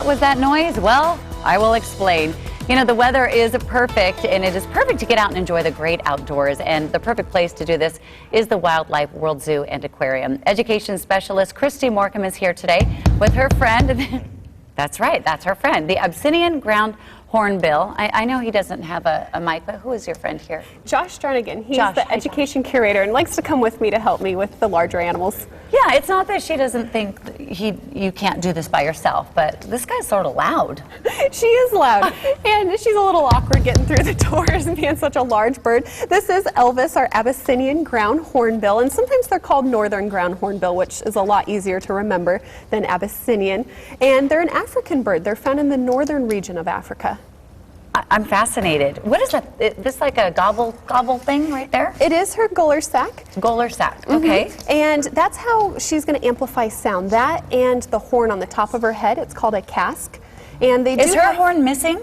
was that noise? Well, I will explain. You know, the weather is perfect, and it is perfect to get out and enjoy the great outdoors. And the perfect place to do this is the Wildlife World Zoo and Aquarium. Education specialist Christy Morcom is here today with her friend. That's right, that's her friend, the Abyssinian Ground Hornbill. I know he doesn't have a mic, but who is your friend here? Josh Jernigan. He's the education curator and likes to come with me to help me with the larger animals. Yeah, it's not that she doesn't think you can't do this by yourself, but this guy's sort of loud. She is loud, and she's a little awkward getting through the doors and being such a large bird. This is Elvis, our Abyssinian Ground Hornbill, and sometimes they're called Northern Ground Hornbill, which is a lot easier to remember than Abyssinian. And they're an African bird. They're found in the northern region of Africa. I'm fascinated. What is that? Is this like a gobble thing right there? It is her gular sac. Gular sac, okay. And that's how she's going to amplify sound. That and the horn on the top of her head, it's called a casque. And they Is her horn missing?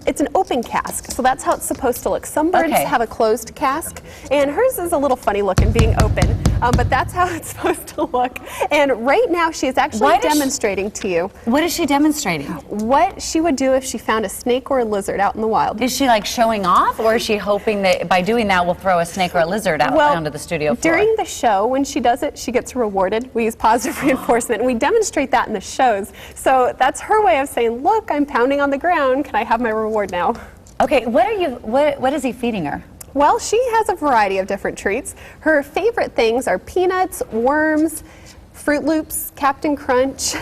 It's an open casque, so that's how it's supposed to look. Some birds have a closed casque, and hers is a little funny looking being open, but that's how it's supposed to look. And right now she is actually demonstrating to you. What is she demonstrating? What she would do if she found a snake or a lizard out in the wild. Is she like showing off, or is she hoping that by doing that we'll throw a snake or a lizard out onto the studio floor? During the show, when she does it, she gets rewarded. We use positive reinforcement, and we demonstrate that in the shows. So that's her way of saying, look, I'm pounding on the ground. Can I have my reward now? Okay, what is he feeding her? Well, she has a variety of different treats. Her favorite things are peanuts, worms, Fruit Loops, Captain Crunch.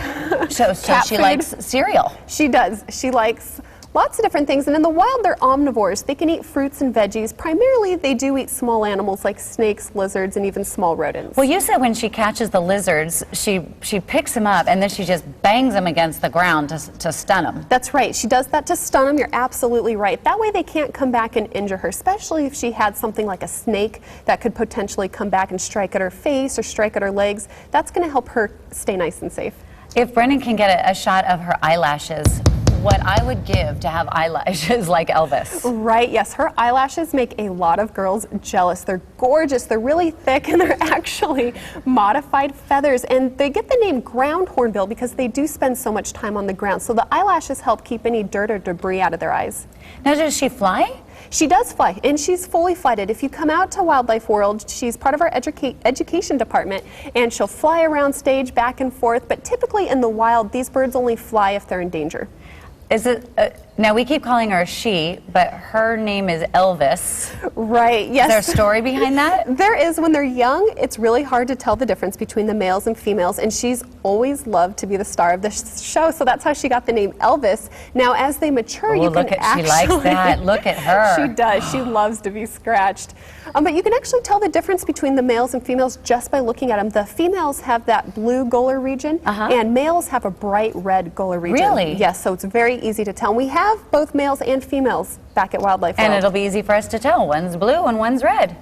So she likes cereal. She does. She likes lots of different things, and in the wild they're omnivores. They can eat fruits and veggies. Primarily they do eat small animals like snakes, lizards, and even small rodents. Well, you said when she catches the lizards, she picks them up and then she just bangs them against the ground to stun them. That's right. She does that to stun them. You're absolutely right. That way they can't come back and injure her, especially if she had something like a snake that could potentially come back and strike at her face or strike at her legs. That's going to help her stay nice and safe. If Brendan can get a shot of her eyelashes, what I would give to have eyelashes like Elvis. Right, yes. Her eyelashes make a lot of girls jealous. They're gorgeous, they're really thick, and they're actually modified feathers. And they get the name ground hornbill because they do spend so much time on the ground. So the eyelashes help keep any dirt or debris out of their eyes. Now, does she fly? She does fly, and she's fully flighted. If you come out to Wildlife World, she's part of our education department, and she'll fly around stage back and forth. But typically in the wild, these birds only fly if they're in danger. Is it, now we keep calling her a she, but her name is Elvis. Right, yes. Is there a story behind that? There is. When they're young, it's really hard to tell the difference between the males and females, and she's always loved to be the star of the show, so that's how she got the name Elvis. Now, as they mature, you can actually... She likes that. Look at her. She does. She loves to be scratched. But you can actually tell the difference between the males and females just by looking at them. The females have that blue gular region, and males have a bright red gular region. Really? Yes, so it's very easy to tell. We have both males and females back at Wildlife World. And it'll be easy for us to tell. One's blue and one's red.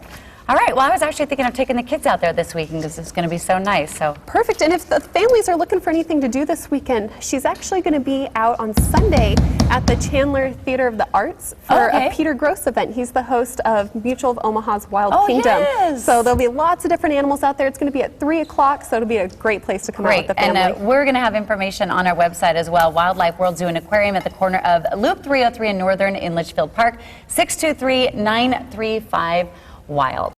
All right, well, I was actually thinking of taking the kids out there this weekend because it's going to be so nice. So perfect. And if the families are looking for anything to do this weekend, she's actually going to be out on Sunday at the Chandler Theater of the Arts for a Peter Gross event. He's the host of Mutual of Omaha's Wild Kingdom. Yes. So there'll be lots of different animals out there. It's going to be at 3 o'clock, so it'll be a great place to come out with the family. And we're going to have information on our website as well. Wildlife World Zoo and Aquarium at the corner of Loop 303 and Northern in Litchfield Park, 623-935-WILD.